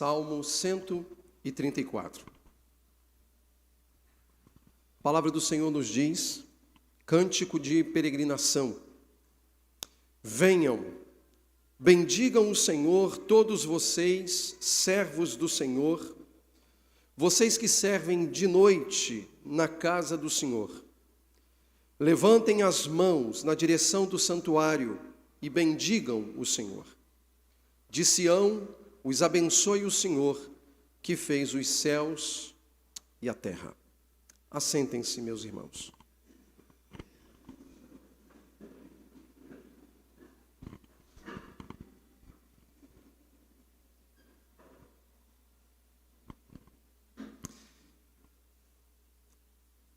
Salmo 134. A palavra do Senhor nos diz, cântico de peregrinação. Venham, bendigam o Senhor, todos vocês, servos do Senhor, vocês que servem de noite na casa do Senhor. Levantem as mãos na direção do santuário e bendigam o Senhor. De Sião, os abençoe o Senhor, que fez os céus e a terra. Assentem-se, meus irmãos.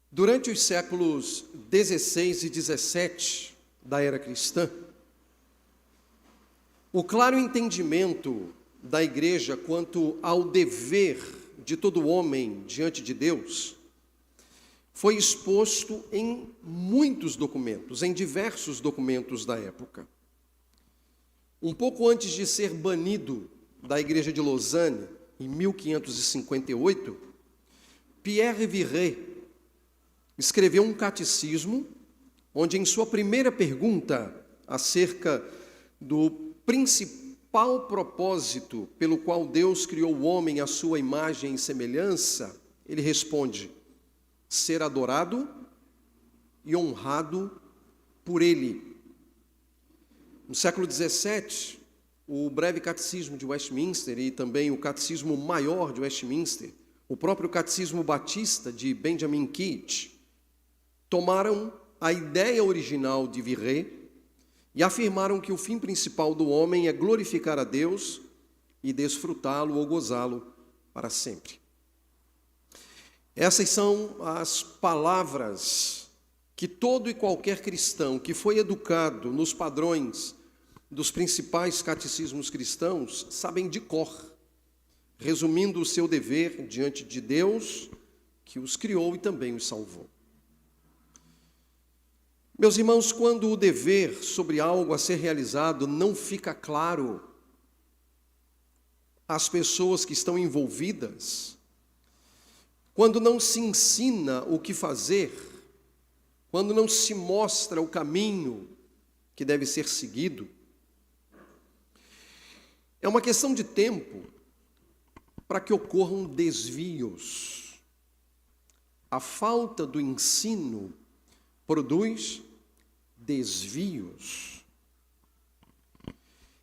Durante os séculos 16 e 17 da era cristã, o claro entendimento da igreja quanto ao dever de todo homem diante de Deus foi exposto em muitos documentos, em diversos documentos da época. Um pouco antes de ser banido da igreja de Lausanne, em 1558, Pierre Viret escreveu um catecismo, onde em sua primeira pergunta acerca do principal propósito pelo qual Deus criou o homem à sua imagem e semelhança, ele responde: ser adorado e honrado por Ele. No século XVII, o breve catecismo de Westminster e também o catecismo maior de Westminster, o próprio catecismo batista de Benjamin Keach, tomaram a ideia original de Viret e afirmaram que o fim principal do homem é glorificar a Deus e desfrutá-lo ou gozá-lo para sempre. Essas são as palavras que todo e qualquer cristão que foi educado nos padrões dos principais catecismos cristãos sabem de cor, resumindo o seu dever diante de Deus, que os criou e também os salvou. Meus irmãos, quando o dever sobre algo a ser realizado não fica claro às pessoas que estão envolvidas, quando não se ensina o que fazer, quando não se mostra o caminho que deve ser seguido, é uma questão de tempo para que ocorram desvios. A falta do ensino produz desvios.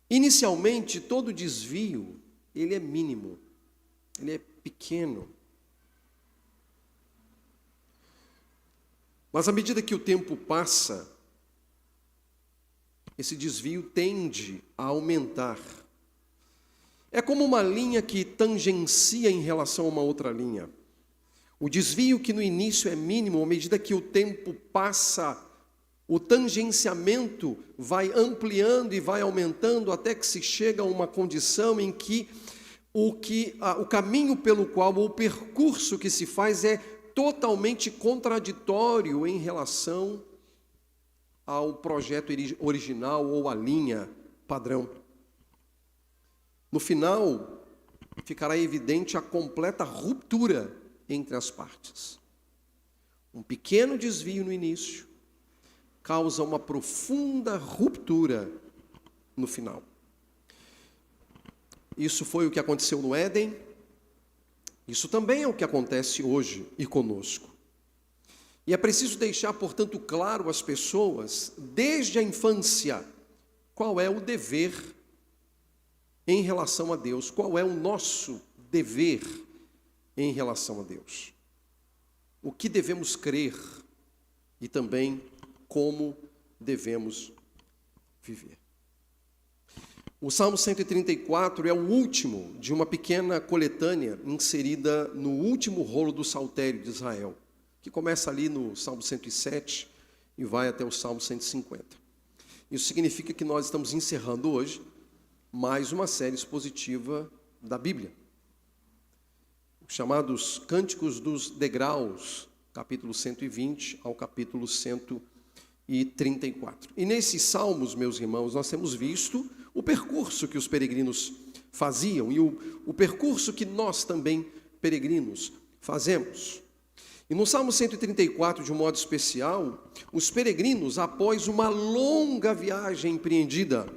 Inicialmente, todo desvio, ele é mínimo, ele é pequeno. Mas à medida que o tempo passa, esse desvio tende a aumentar. É como uma linha que tangencia em relação a uma outra linha. O desvio que no início é mínimo, à medida que o tempo passa, o tangenciamento vai ampliando e vai aumentando até que se chega a uma condição em que o caminho pelo qual, ou o percurso que se faz é totalmente contraditório em relação ao projeto original ou à linha padrão. No final, ficará evidente a completa ruptura entre as partes. Um pequeno desvio no início causa uma profunda ruptura no final. Isso foi o que aconteceu no Éden. Isso também é o que acontece hoje e conosco. E é preciso deixar, portanto, claro às pessoas, desde a infância, qual é o dever em relação a Deus, qual é o nosso dever em relação a Deus. O que devemos crer e também como devemos viver. O Salmo 134 é o último de uma pequena coletânea inserida no último rolo do Saltério de Israel, que começa ali no Salmo 107 e vai até o Salmo 150. Isso significa que nós estamos encerrando hoje mais uma série expositiva da Bíblia, os chamados Cânticos dos Degraus, capítulo 120 ao capítulo 134. E nesses salmos, meus irmãos, nós temos visto o percurso que os peregrinos faziam e o percurso que nós também, peregrinos, fazemos. E no Salmo 134, de um modo especial, os peregrinos, após uma longa viagem empreendida,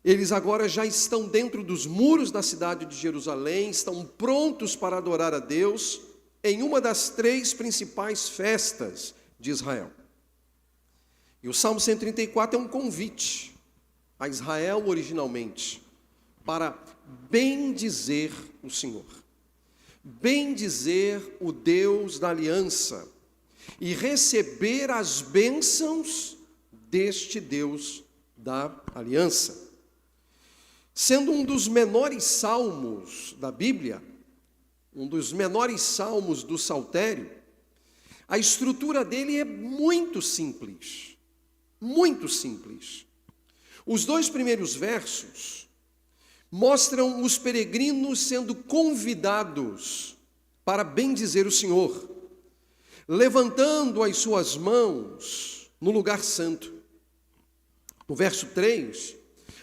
eles agora já estão dentro dos muros da cidade de Jerusalém, estão prontos para adorar a Deus em uma das 3 principais festas de Israel. E o Salmo 134 é um convite a Israel originalmente para bendizer o Senhor, bendizer o Deus da aliança e receber as bênçãos deste Deus da aliança. Sendo um dos menores salmos da Bíblia, um dos menores salmos do Saltério, a estrutura dele é muito simples, muito simples. Os 2 primeiros versos mostram os peregrinos sendo convidados para bendizer o Senhor, levantando as suas mãos no lugar santo. No verso 3,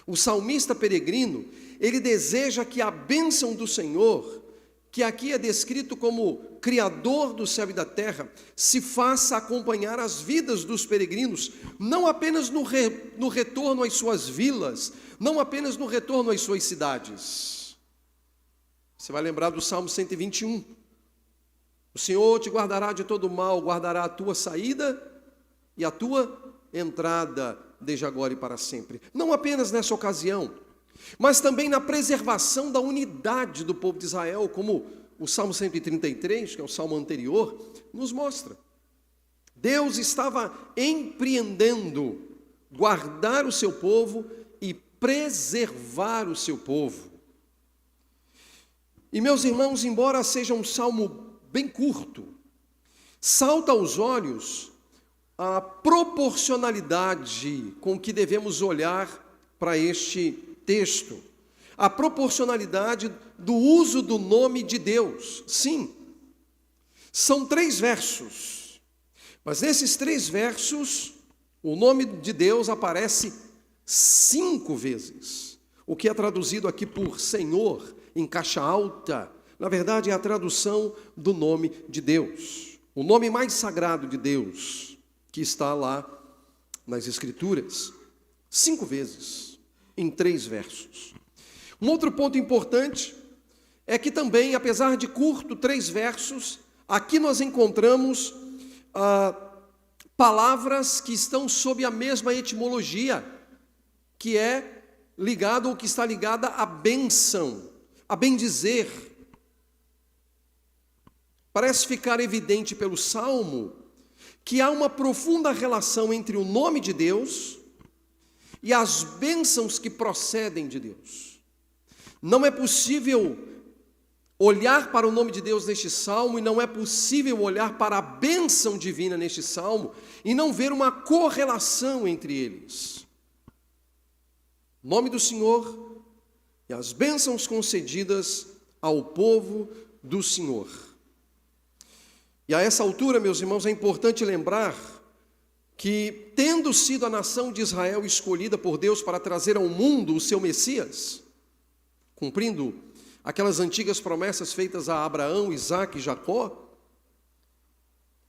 o salmista peregrino, ele deseja que a bênção do Senhor, que aqui é descrito como Criador do céu e da terra, se faça acompanhar as vidas dos peregrinos, não apenas no retorno às suas vilas, não apenas no retorno às suas cidades. Você vai lembrar do Salmo 121. O Senhor te guardará de todo mal, guardará a tua saída e a tua entrada, desde agora e para sempre. Não apenas nessa ocasião, mas também na preservação da unidade do povo de Israel, como o Salmo 133, que é o salmo anterior, nos mostra. Deus estava empreendendo guardar o seu povo e preservar o seu povo. E meus irmãos, embora seja um salmo bem curto, salta aos olhos a proporcionalidade com que devemos olhar para este texto, a proporcionalidade do uso do nome de Deus. Sim, são 3 versos, mas nesses 3 versos, o nome de Deus aparece 5 vezes, o que é traduzido aqui por Senhor, em caixa alta, na verdade é a tradução do nome de Deus, o nome mais sagrado de Deus, que está lá nas Escrituras, 5 vezes, em 3 versos. Um outro ponto importante é que também, apesar de curto, 3 versos, aqui nós encontramos palavras que estão sob a mesma etimologia, que é ligado ou que está ligada à bênção, a bendizer. Parece ficar evidente pelo Salmo que há uma profunda relação entre o nome de Deus e as bênçãos que procedem de Deus. Não é possível olhar para o nome de Deus neste salmo e não é possível olhar para a bênção divina neste salmo e não ver uma correlação entre eles. O nome do Senhor e as bênçãos concedidas ao povo do Senhor. E a essa altura, meus irmãos, é importante lembrar que, tendo sido a nação de Israel escolhida por Deus para trazer ao mundo o seu Messias, cumprindo aquelas antigas promessas feitas a Abraão, Isaque e Jacó,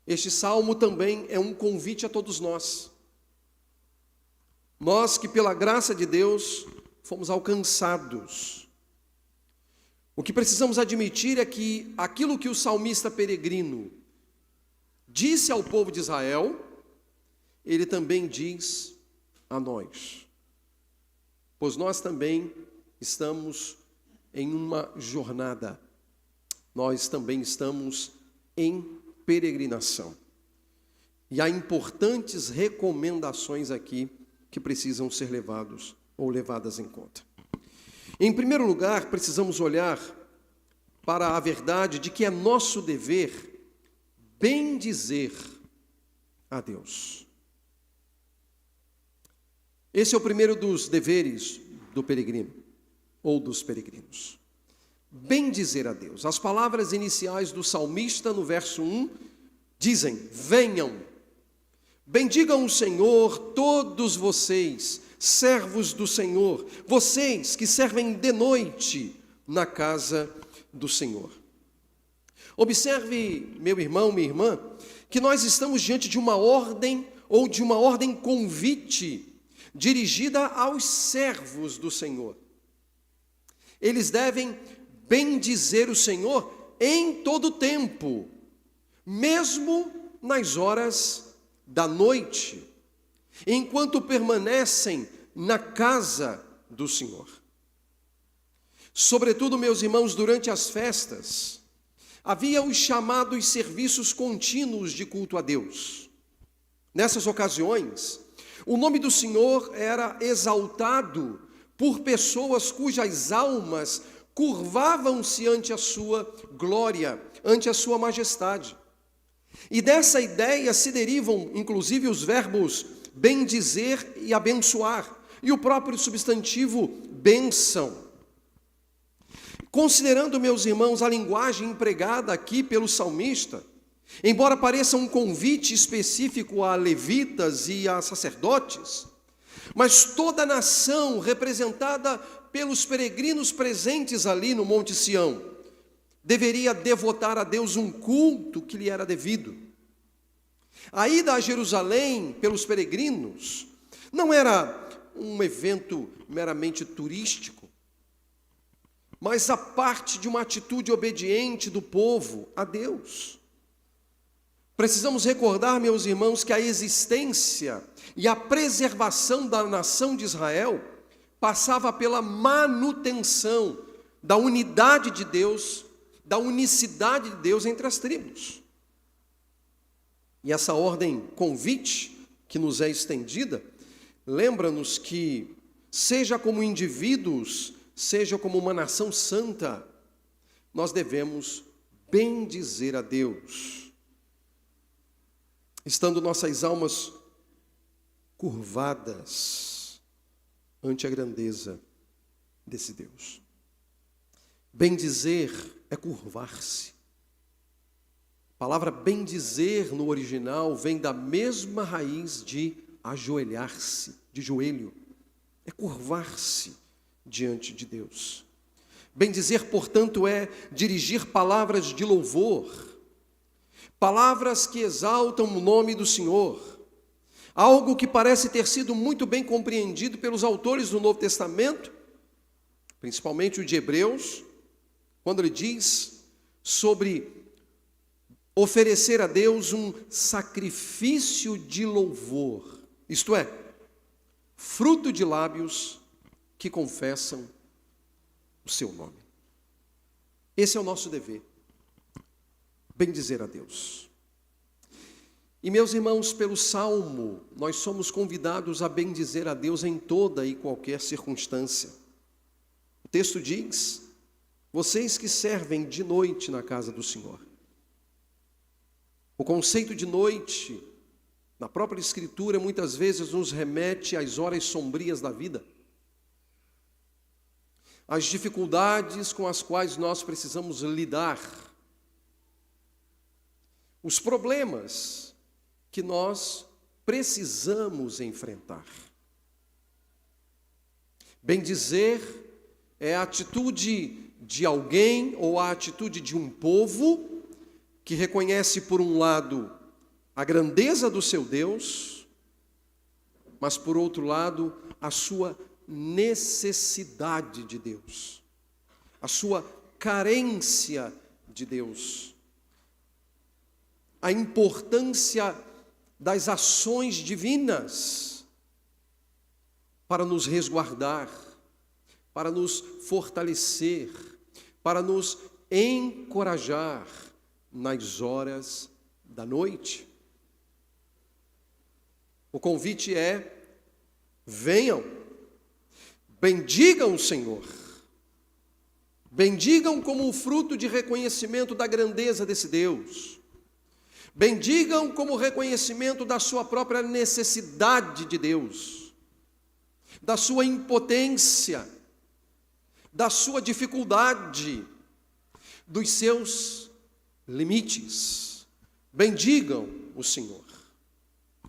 este salmo também é um convite a todos nós. Nós que pela graça de Deus fomos alcançados. O que precisamos admitir é que aquilo que o salmista peregrino disse ao povo de Israel, ele também diz a nós. Pois nós também estamos em uma jornada. Nós também estamos em peregrinação. E há importantes recomendações aqui que precisam ser levadas em conta. Em primeiro lugar, precisamos olhar para a verdade de que é nosso dever bendizer a Deus. Esse é o primeiro dos deveres do peregrino, ou dos peregrinos. Bendizer a Deus. As palavras iniciais do salmista no verso 1 dizem: venham, bendigam o Senhor todos vocês, servos do Senhor, vocês que servem de noite na casa do Senhor. Observe, meu irmão, minha irmã, que nós estamos diante de uma ordem ou de uma ordem convite dirigida aos servos do Senhor. Eles devem bendizer o Senhor em todo o tempo, mesmo nas horas da noite, enquanto permanecem na casa do Senhor. Sobretudo, meus irmãos, durante as festas, havia os chamados serviços contínuos de culto a Deus. Nessas ocasiões, o nome do Senhor era exaltado por pessoas cujas almas curvavam-se ante a sua glória, ante a sua majestade. E dessa ideia se derivam, inclusive, os verbos bendizer e abençoar, e o próprio substantivo bênção. Considerando, meus irmãos, a linguagem empregada aqui pelo salmista, embora pareça um convite específico a levitas e a sacerdotes, mas toda a nação representada pelos peregrinos presentes ali no Monte Sião deveria devotar a Deus um culto que lhe era devido. A ida a Jerusalém pelos peregrinos não era um evento meramente turístico, mas a parte de uma atitude obediente do povo a Deus. Precisamos recordar, meus irmãos, que a existência e a preservação da nação de Israel passava pela manutenção da unidade de Deus, da unicidade de Deus entre as tribos. E essa ordem convite que nos é estendida, lembra-nos que, seja como indivíduos, seja como uma nação santa, nós devemos bendizer a Deus, estando nossas almas curvadas ante a grandeza desse Deus. Bendizer é curvar-se. A palavra bendizer no original vem da mesma raiz de ajoelhar-se, de joelho. É curvar-se diante de Deus. Bendizer, portanto, é dirigir palavras de louvor, palavras que exaltam o nome do Senhor, algo que parece ter sido muito bem compreendido pelos autores do Novo Testamento, principalmente o de Hebreus, quando ele diz sobre oferecer a Deus um sacrifício de louvor, isto é, fruto de lábios que confessam o seu nome. Esse é o nosso dever, bendizer a Deus. E, meus irmãos, pelo Salmo, nós somos convidados a bendizer a Deus em toda e qualquer circunstância. O texto diz: vocês que servem de noite na casa do Senhor. O conceito de noite, na própria Escritura, muitas vezes nos remete às horas sombrias da vida, às dificuldades com as quais nós precisamos lidar, os problemas que nós precisamos enfrentar. Bendizer é a atitude de alguém ou a atitude de um povo que reconhece, por um lado, a grandeza do seu Deus, mas, por outro lado, a sua necessidade de Deus, a sua carência de Deus, a importância das ações divinas para nos resguardar, para nos fortalecer, para nos encorajar nas horas da noite. O convite é: venham, bendigam o Senhor, bendigam como o fruto de reconhecimento da grandeza desse Deus, bendigam como reconhecimento da sua própria necessidade de Deus, da sua impotência, da sua dificuldade, dos seus limites. Bendigam o Senhor,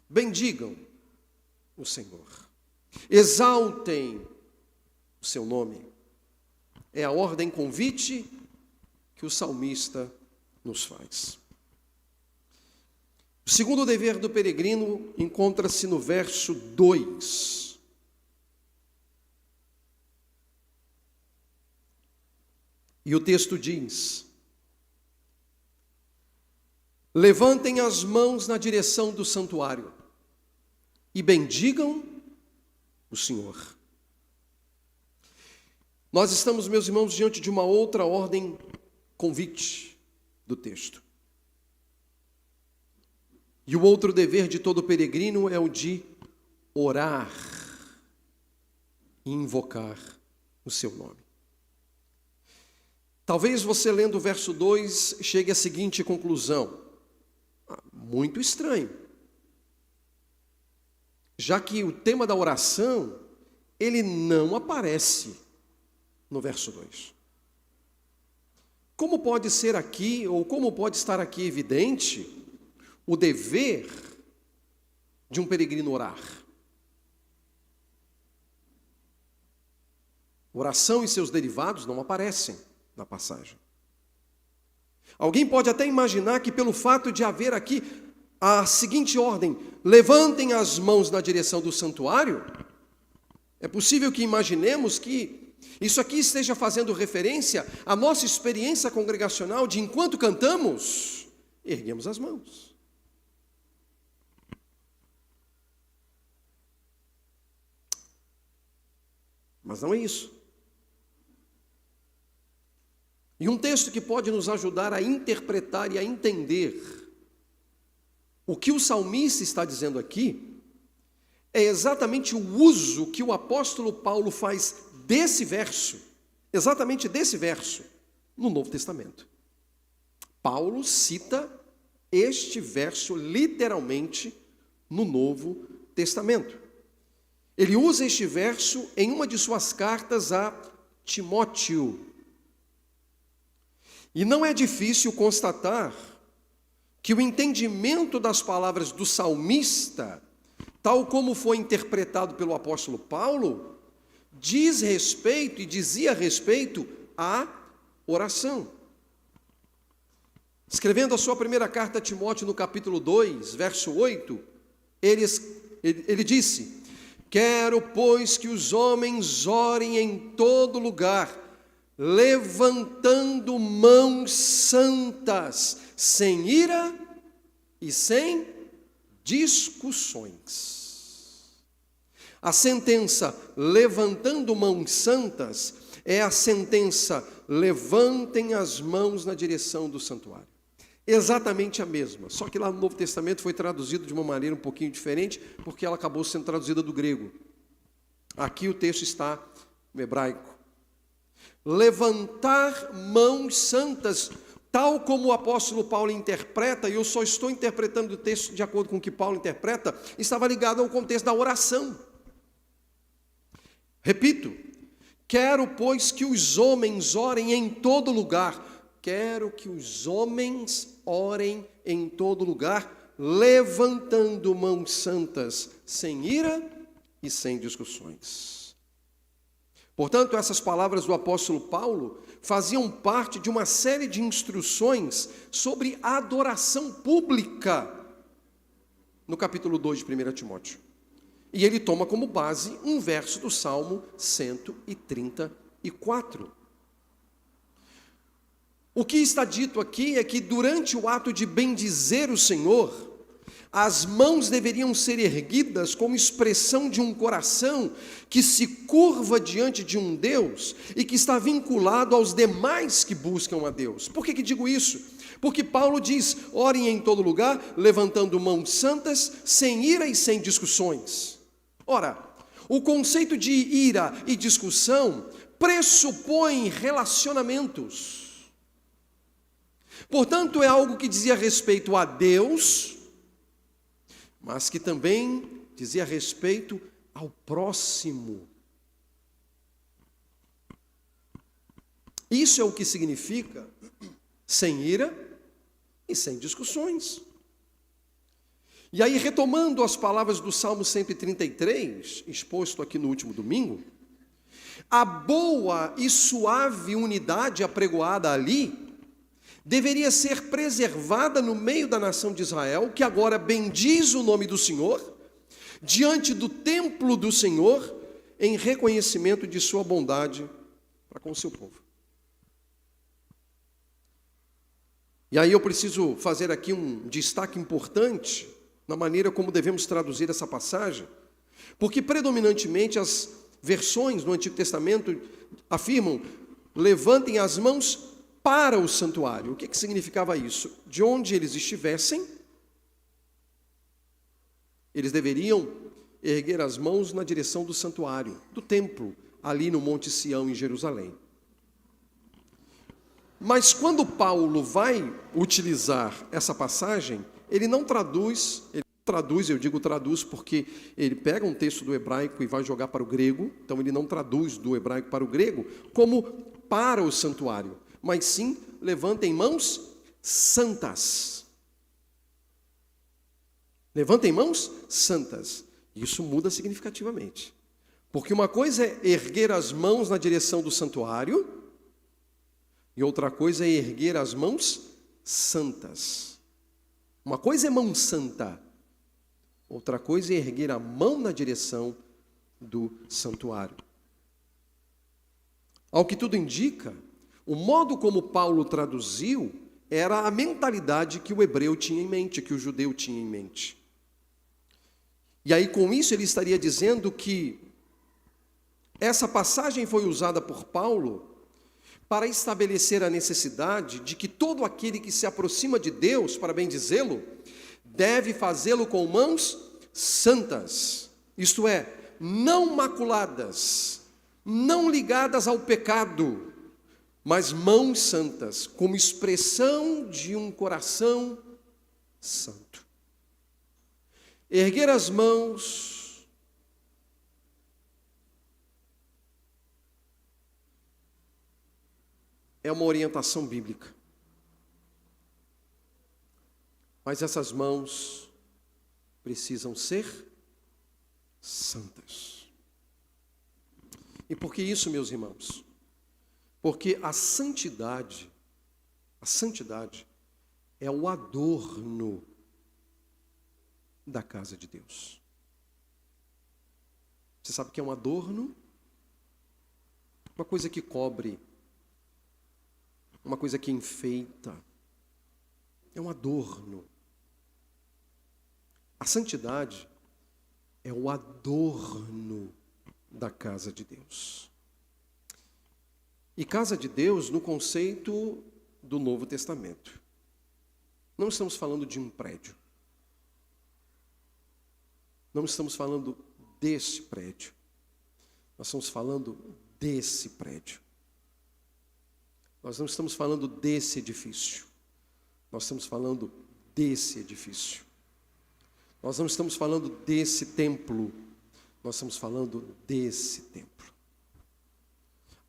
bendigam o Senhor. exaltem o seu nome. É a ordem convite que o salmista nos faz. O segundo dever do peregrino encontra-se no verso 2. E o texto diz: levantem as mãos na direção do santuário e bendigam o Senhor. Nós estamos, meus irmãos, diante de uma outra ordem convite do texto. E o outro dever de todo peregrino é o de orar e invocar o seu nome. Talvez você, lendo o verso 2, chegue à seguinte conclusão: muito estranho, já que o tema da oração, ele não aparece no verso 2. Como pode ser aqui, ou como pode estar aqui evidente, o dever de um peregrino orar? Oração e seus derivados não aparecem na passagem. Alguém pode até imaginar que pelo fato de haver aqui a seguinte ordem: levantem as mãos na direção do santuário, é possível que imaginemos que isso aqui esteja fazendo referência à nossa experiência congregacional de enquanto cantamos, erguemos as mãos. Mas não é isso. E um texto que pode nos ajudar a interpretar e a entender o que o salmista está dizendo aqui é exatamente o uso que o apóstolo Paulo faz desse verso, exatamente desse verso, no Novo Testamento. Paulo cita este verso literalmente no Novo Testamento. Ele usa este verso em uma de suas cartas a Timóteo. E não é difícil constatar que o entendimento das palavras do salmista, tal como foi interpretado pelo apóstolo Paulo, diz respeito e dizia respeito à oração. Escrevendo a sua primeira carta a Timóteo no capítulo 2, verso 8, ele disse: quero, pois, que os homens orem em todo lugar, levantando mãos santas, sem ira e sem discussões. A sentença levantando mãos santas é a sentença levantem as mãos na direção do santuário. Exatamente a mesma, só que lá no Novo Testamento foi traduzido de uma maneira um pouquinho diferente, porque ela acabou sendo traduzida do grego. Aqui o texto está no hebraico. Levantar mãos santas, tal como o apóstolo Paulo interpreta, e eu só estou interpretando o texto de acordo com o que Paulo interpreta, estava ligado ao contexto da oração. Repito, quero, pois, que os homens orem em todo lugar. Quero que os homens orem em todo lugar, levantando mãos santas, sem ira e sem discussões. Portanto, essas palavras do apóstolo Paulo faziam parte de uma série de instruções sobre adoração pública, no capítulo 2 de 1 Timóteo. E ele toma como base um verso do Salmo 134. O que está dito aqui é que durante o ato de bendizer o Senhor, as mãos deveriam ser erguidas como expressão de um coração que se curva diante de um Deus e que está vinculado aos demais que buscam a Deus. Por que digo isso? Porque Paulo diz: orem em todo lugar, levantando mãos santas, sem ira e sem discussões. Ora, o conceito de ira e discussão pressupõe relacionamentos. Portanto, é algo que dizia respeito a Deus, mas que também dizia respeito ao próximo. Isso é o que significa sem ira e sem discussões. E aí, retomando as palavras do Salmo 133, exposto aqui no último domingo, a boa e suave unidade apregoada ali deveria ser preservada no meio da nação de Israel, que agora bendiz o nome do Senhor, diante do templo do Senhor, em reconhecimento de sua bondade para com o seu povo. E aí eu preciso fazer aqui um destaque importante na maneira como devemos traduzir essa passagem, porque predominantemente as versões no Antigo Testamento afirmam: levantem as mãos para o santuário. O que significava isso? De onde eles estivessem, eles deveriam erguer as mãos na direção do santuário, do templo, ali no Monte Sião, em Jerusalém. Mas quando Paulo vai utilizar essa passagem, ele não traduz, eu digo traduz porque ele pega um texto do hebraico e vai jogar para o grego, então ele não traduz do hebraico para o grego como para o santuário, mas sim levantem mãos santas. Levantem mãos santas. Isso muda significativamente. Porque uma coisa é erguer as mãos na direção do santuário, e outra coisa é erguer as mãos santas. Uma coisa é mão santa, outra coisa é erguer a mão na direção do santuário. Ao que tudo indica, o modo como Paulo traduziu era a mentalidade que o hebreu tinha em mente, que o judeu tinha em mente. E aí, com isso, ele estaria dizendo que essa passagem foi usada por Paulo para estabelecer a necessidade de que todo aquele que se aproxima de Deus, para bem dizê-lo, deve fazê-lo com mãos santas, isto é, não maculadas, não ligadas ao pecado, mas mãos santas, como expressão de um coração santo. Erguer as mãos é uma orientação bíblica. Mas essas mãos precisam ser santas. E por que isso, meus irmãos? Porque a santidade é o adorno da casa de Deus. Você sabe o que é um adorno? Uma coisa que cobre, uma coisa que enfeita. É um adorno. A santidade é o adorno da casa de Deus. E casa de Deus no conceito do Novo Testamento. Não estamos falando de um prédio. Não estamos falando desse prédio. Nós estamos falando desse prédio. Nós não estamos falando desse edifício. Nós estamos falando desse edifício. Nós não estamos falando desse templo. Nós estamos falando desse templo.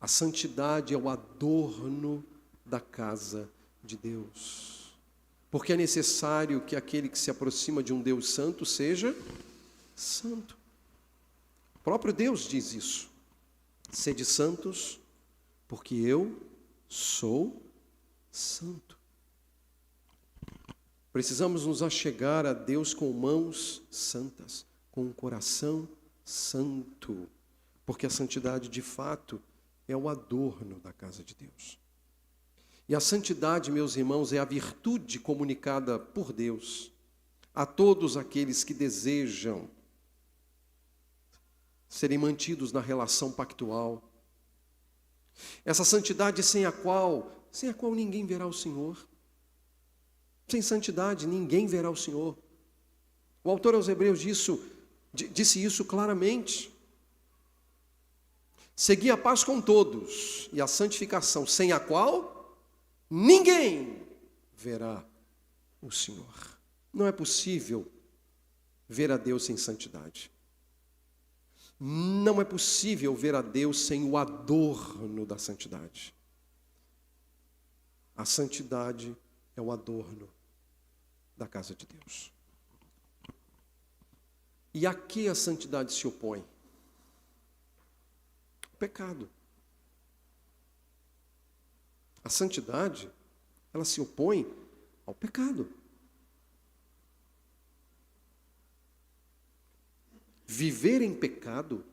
A santidade é o adorno da casa de Deus. Porque é necessário que aquele que se aproxima de um Deus santo seja santo. O próprio Deus diz isso. Sede santos, porque eu sou santo. Precisamos nos achegar a Deus com mãos santas, com um coração santo, porque a santidade de fato é o adorno da casa de Deus. E a santidade, meus irmãos, é a virtude comunicada por Deus a todos aqueles que desejam serem mantidos na relação pactual. Essa santidade sem a qual ninguém verá o Senhor. Sem santidade ninguém verá o Senhor. O autor aos Hebreus disse isso claramente. Segui a paz com todos e a santificação, sem a qual ninguém verá o Senhor. Não é possível ver a Deus sem santidade. Não é possível ver a Deus sem o adorno da santidade. A santidade é o adorno da casa de Deus. E a que a santidade se opõe? O pecado. A santidade, ela se opõe ao pecado. Viver em pecado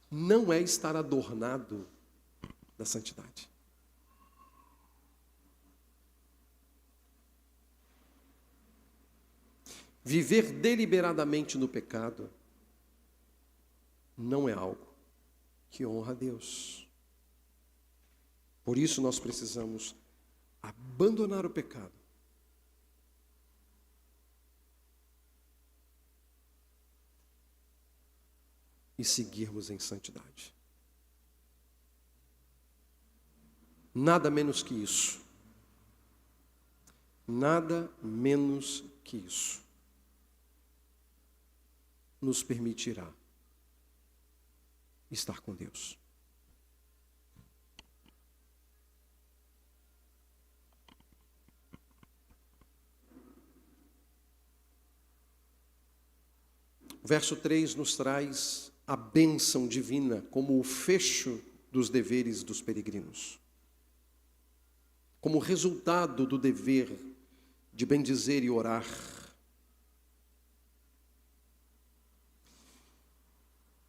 não é estar adornado da santidade. Viver deliberadamente no pecado não é algo que honra a Deus. Por isso nós precisamos abandonar o pecado e seguirmos em santidade. Nada menos que isso. Nada menos que isso nos permitirá estar com Deus. O verso 3 nos traz a bênção divina como o fecho dos deveres dos peregrinos. Como resultado do dever de bendizer e orar.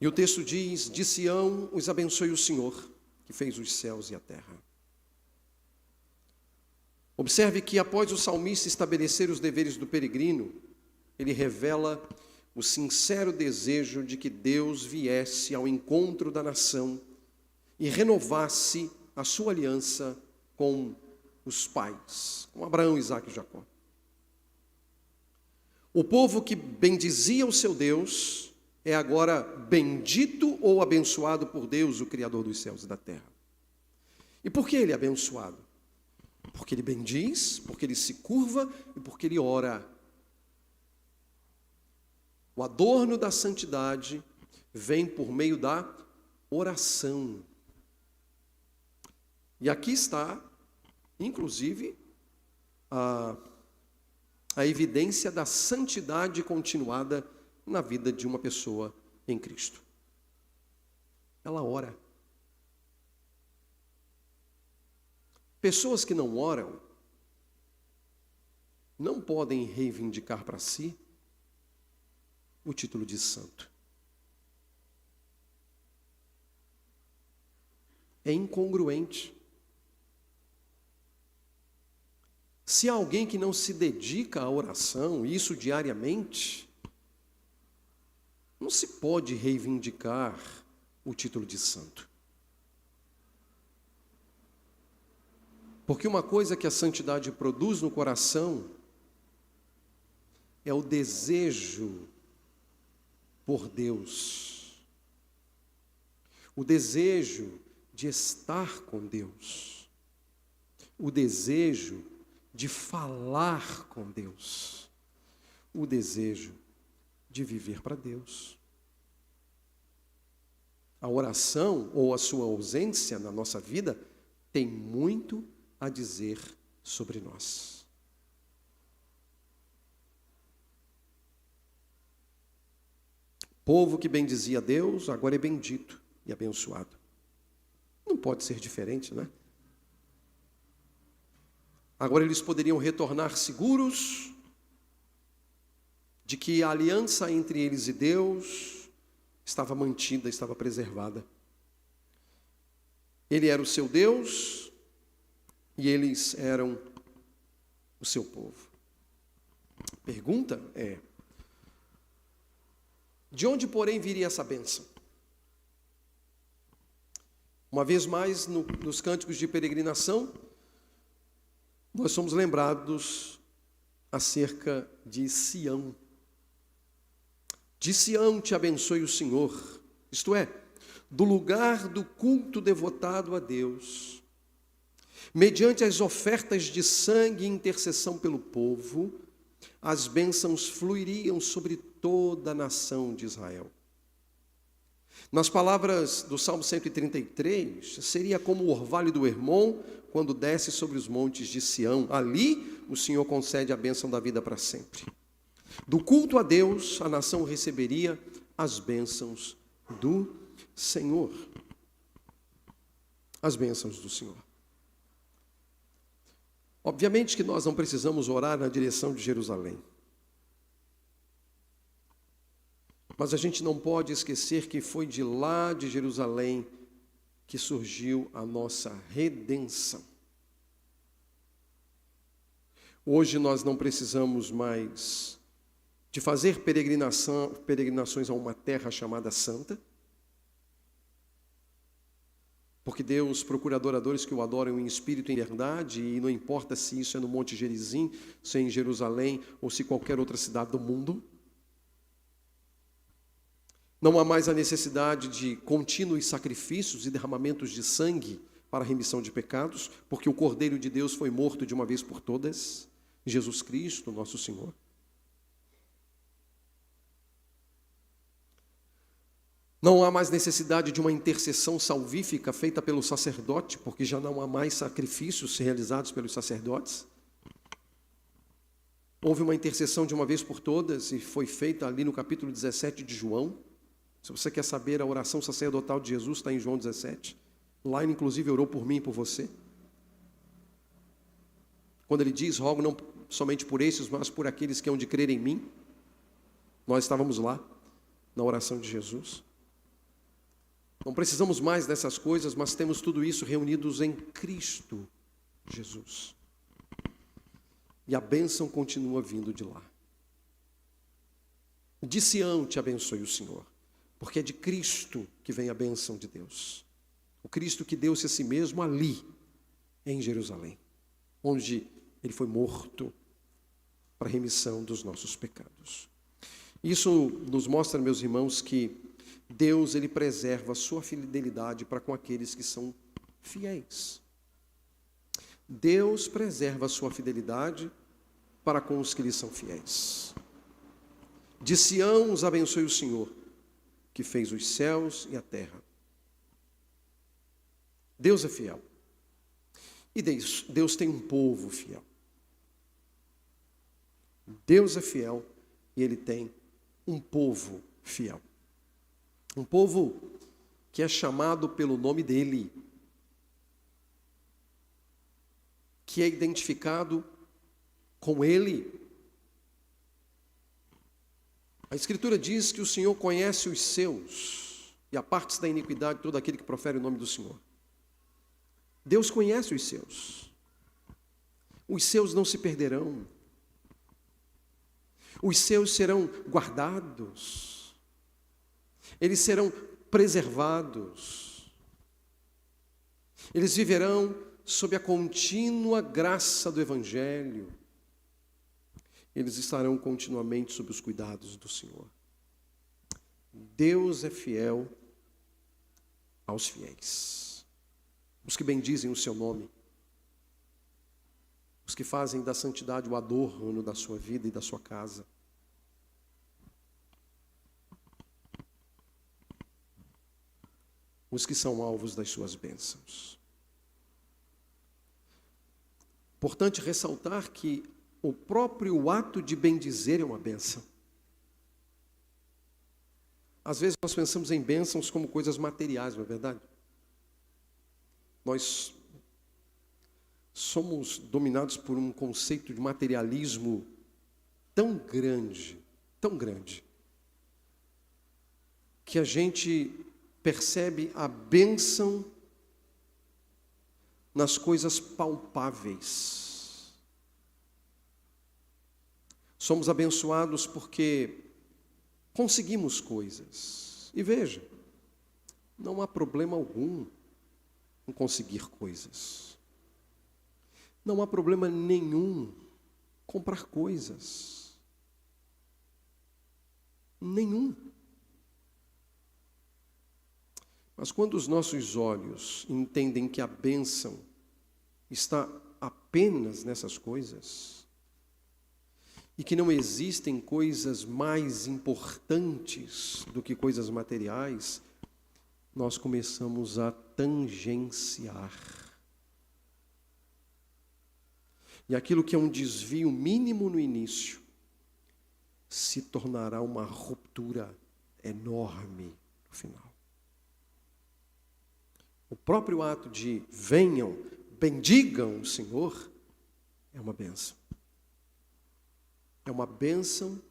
E o texto diz: de Sião os abençoe o Senhor, que fez os céus e a terra. Observe que após o salmista estabelecer os deveres do peregrino, ele revela o sincero desejo de que Deus viesse ao encontro da nação e renovasse a sua aliança com os pais, com Abraão, Isaque e Jacó. O povo que bendizia o seu Deus é agora bendito ou abençoado por Deus, o Criador dos céus e da terra. E por que ele é abençoado? Porque ele bendiz, porque ele se curva e porque ele ora. O adorno da santidade vem por meio da oração. E aqui está, inclusive, a evidência da santidade continuada na vida de uma pessoa em Cristo. Ela ora. Pessoas que não oram não podem reivindicar para si o título de santo. É incongruente. Se há alguém que não se dedica à oração, isso diariamente, não se pode reivindicar o título de santo. Porque uma coisa que a santidade produz no coração é o desejo por Deus. O desejo de estar com Deus. O desejo de falar com Deus. O desejo de viver para Deus. A oração ou a sua ausência na nossa vida tem muito a dizer sobre nós. O povo que bendizia a Deus agora é bendito e abençoado. Não pode ser diferente, né? Agora eles poderiam retornar seguros de que a aliança entre eles e Deus estava mantida, estava preservada. Ele era o seu Deus e eles eram o seu povo. A pergunta é: de onde, porém, viria essa bênção? Uma vez mais, nos cânticos de peregrinação, nós somos lembrados acerca de Sião. De Sião te abençoe o Senhor, isto é, do lugar do culto devotado a Deus, mediante as ofertas de sangue e intercessão pelo povo, as bênçãos fluiriam sobre toda a nação de Israel. Nas palavras do Salmo 133, seria como o orvalho do Hermon, quando desce sobre os montes de Sião. Ali, o Senhor concede a bênção da vida para sempre. Do culto a Deus, a nação receberia as bênçãos do Senhor. As bênçãos do Senhor. Obviamente que nós não precisamos orar na direção de Jerusalém. Mas a gente não pode esquecer que foi de lá de Jerusalém que surgiu a nossa redenção. Hoje nós não precisamos mais de fazer peregrinações a uma terra chamada Santa, porque Deus procura adoradores que o adoram em espírito e em verdade, e não importa se isso é no Monte Gerizim, se é em Jerusalém ou se qualquer outra cidade do mundo. Não há mais a necessidade de contínuos sacrifícios e derramamentos de sangue para a remissão de pecados, porque o Cordeiro de Deus foi morto de uma vez por todas, Jesus Cristo, nosso Senhor. Não há mais necessidade de uma intercessão salvífica feita pelo sacerdote, porque já não há mais sacrifícios realizados pelos sacerdotes. Houve uma intercessão de uma vez por todas e foi feita ali no capítulo 17 de João. Se você quer saber, a oração sacerdotal de Jesus está em João 17. Lá ele inclusive orou por mim e por você. Quando ele diz, rogo não somente por esses, mas por aqueles que hão de crer em mim. Nós estávamos lá, na oração de Jesus. Não precisamos mais dessas coisas, mas temos tudo isso reunidos em Cristo Jesus. E a bênção continua vindo de lá. De Sião te abençoe o Senhor, porque é de Cristo que vem a bênção de Deus. O Cristo que deu-se a si mesmo ali, em Jerusalém, onde ele foi morto para a remissão dos nossos pecados. Isso nos mostra, meus irmãos, que Deus, ele preserva a sua fidelidade para com aqueles que são fiéis. Deus preserva a sua fidelidade para com os que lhe são fiéis. De Sião os abençoe o Senhor, que fez os céus e a terra. Deus é fiel. E Deus tem um povo fiel. Deus é fiel e ele tem um povo fiel. Um povo que é chamado pelo nome dele, que é identificado com ele. A Escritura diz que o Senhor conhece os seus e aparta-se da iniquidade todo aquele que profere o nome do Senhor. Deus conhece os seus. Os seus não se perderão. Os seus serão guardados. Eles serão preservados. Eles viverão sob a contínua graça do Evangelho. Eles estarão continuamente sob os cuidados do Senhor. Deus é fiel aos fiéis, os que bendizem o seu nome, os que fazem da santidade o adorno da sua vida e da sua casa. Os que são alvos das suas bênçãos. Importante ressaltar que o próprio ato de bendizer é uma bênção. Às vezes nós pensamos em bênçãos como coisas materiais, não é verdade? Nós somos dominados por um conceito de materialismo tão grande, que a gente percebe a bênção nas coisas palpáveis. Somos abençoados porque conseguimos coisas. E veja, não há problema algum em conseguir coisas. Não há problema nenhum comprar coisas. Nenhum. Mas quando os nossos olhos entendem que a bênção está apenas nessas coisas, e que não existem coisas mais importantes do que coisas materiais, nós começamos a tangenciar. E aquilo que é um desvio mínimo no início, se tornará uma ruptura enorme no final. O próprio ato de venham, bendigam o Senhor, é uma bênção. É uma bênção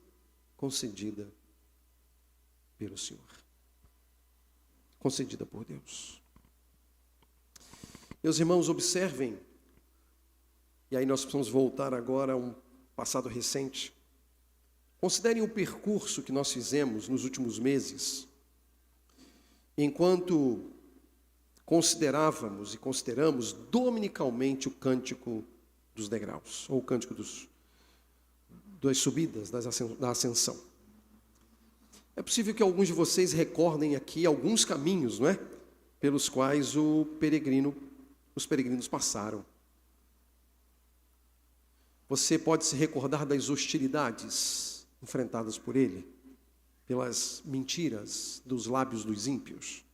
concedida pelo Senhor. Concedida por Deus. Meus irmãos, observem, e aí nós precisamos voltar agora a um passado recente. Considerem o percurso que nós fizemos nos últimos meses, enquanto considerávamos e consideramos dominicalmente o cântico dos degraus, ou o cântico das subidas, da ascensão. É possível que alguns de vocês recordem aqui alguns caminhos, não é? Pelos quais os peregrinos passaram. Você pode se recordar das hostilidades enfrentadas por ele, pelas mentiras dos lábios dos ímpios.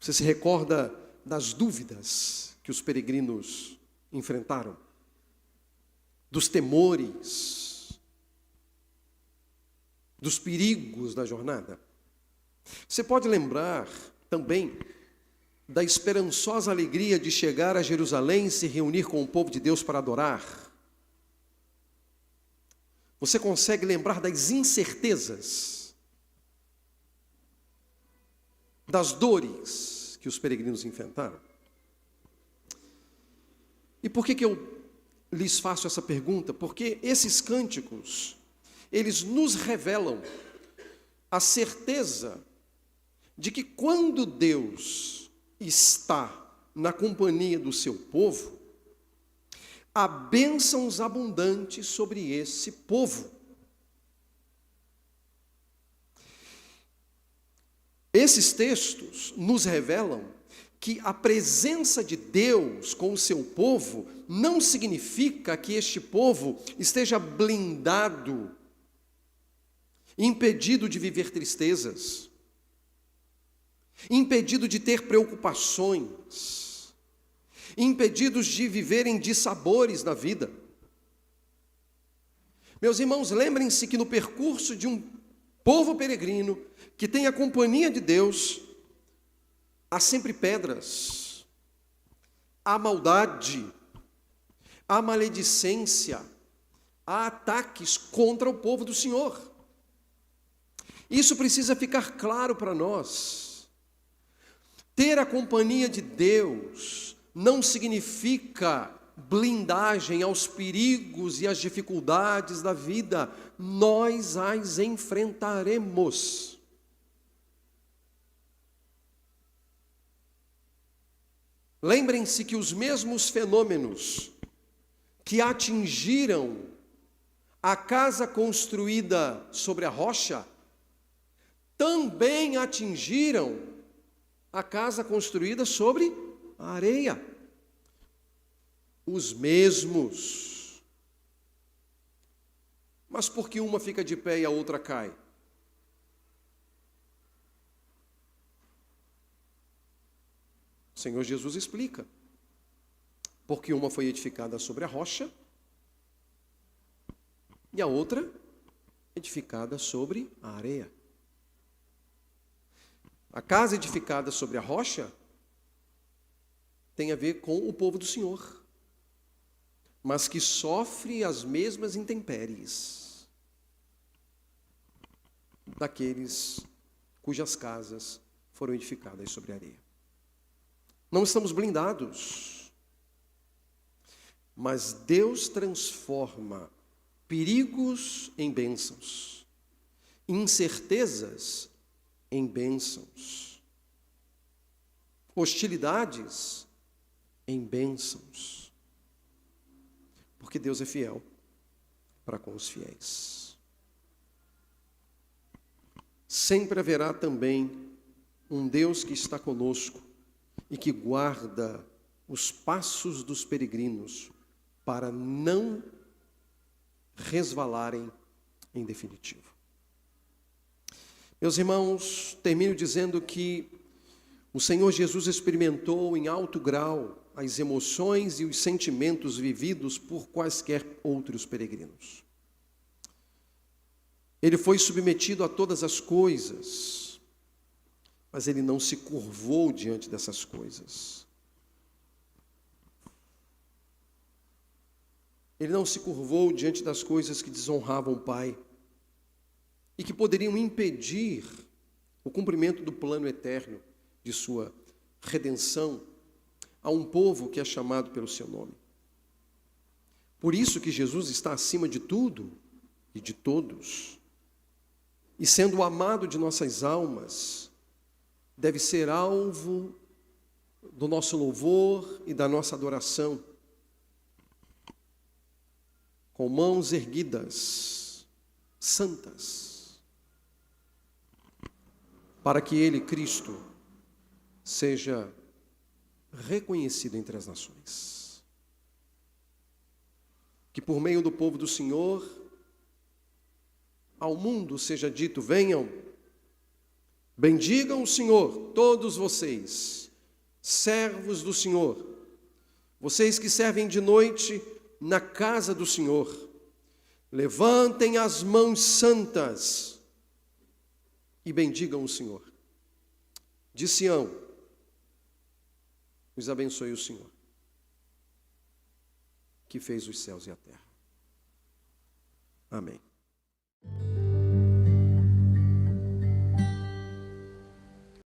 Você se recorda das dúvidas que os peregrinos enfrentaram, dos temores, dos perigos da jornada. Você pode lembrar também da esperançosa alegria de chegar a Jerusalém e se reunir com o povo de Deus para adorar. Você consegue lembrar das incertezas, das dores que os peregrinos enfrentaram? E por que eu lhes faço essa pergunta? Porque esses cânticos, eles nos revelam a certeza de que quando Deus está na companhia do seu povo, há bênçãos abundantes sobre esse povo. Esses textos nos revelam que a presença de Deus com o seu povo não significa que este povo esteja blindado, impedido de viver tristezas, impedido de ter preocupações, impedidos de viverem dissabores na vida. Meus irmãos, lembrem-se que no percurso de um povo peregrino, que tem a companhia de Deus, há sempre pedras, há maldade, há maledicência, há ataques contra o povo do Senhor. Isso precisa ficar claro para nós. Ter a companhia de Deus não significa blindagem aos perigos e às dificuldades da vida. Nós as enfrentaremos. Lembrem-se que os mesmos fenômenos que atingiram a casa construída sobre a rocha também atingiram a casa construída sobre a areia. Os mesmos. Mas por que uma fica de pé e a outra cai? O Senhor Jesus explica. Porque uma foi edificada sobre a rocha e a outra edificada sobre a areia. A casa edificada sobre a rocha tem a ver com o povo do Senhor, mas que sofre as mesmas intempéries daqueles cujas casas foram edificadas sobre a areia. Não estamos blindados, mas Deus transforma perigos em bênçãos, incertezas em bênçãos, hostilidades em bênçãos, porque Deus é fiel para com os fiéis. Sempre haverá também um Deus que está conosco e que guarda os passos dos peregrinos para não resvalarem em definitivo. Meus irmãos, termino dizendo que o Senhor Jesus experimentou em alto grau as emoções e os sentimentos vividos por quaisquer outros peregrinos. Ele foi submetido a todas as coisas, mas ele não se curvou diante dessas coisas. Ele não se curvou diante das coisas que desonravam o Pai e que poderiam impedir o cumprimento do plano eterno de sua redenção a um povo que é chamado pelo seu nome. Por isso que Jesus está acima de tudo e de todos. E sendo o amado de nossas almas, deve ser alvo do nosso louvor e da nossa adoração. Com mãos erguidas, santas, para que Ele, Cristo, seja reconhecido entre as nações. Que por meio do povo do Senhor, ao mundo seja dito: venham, bendigam o Senhor, todos vocês, servos do Senhor, vocês que servem de noite na casa do Senhor, levantem as mãos santas e bendigam o Senhor. De Sião, os abençoe o Senhor, que fez os céus e a terra. Amém.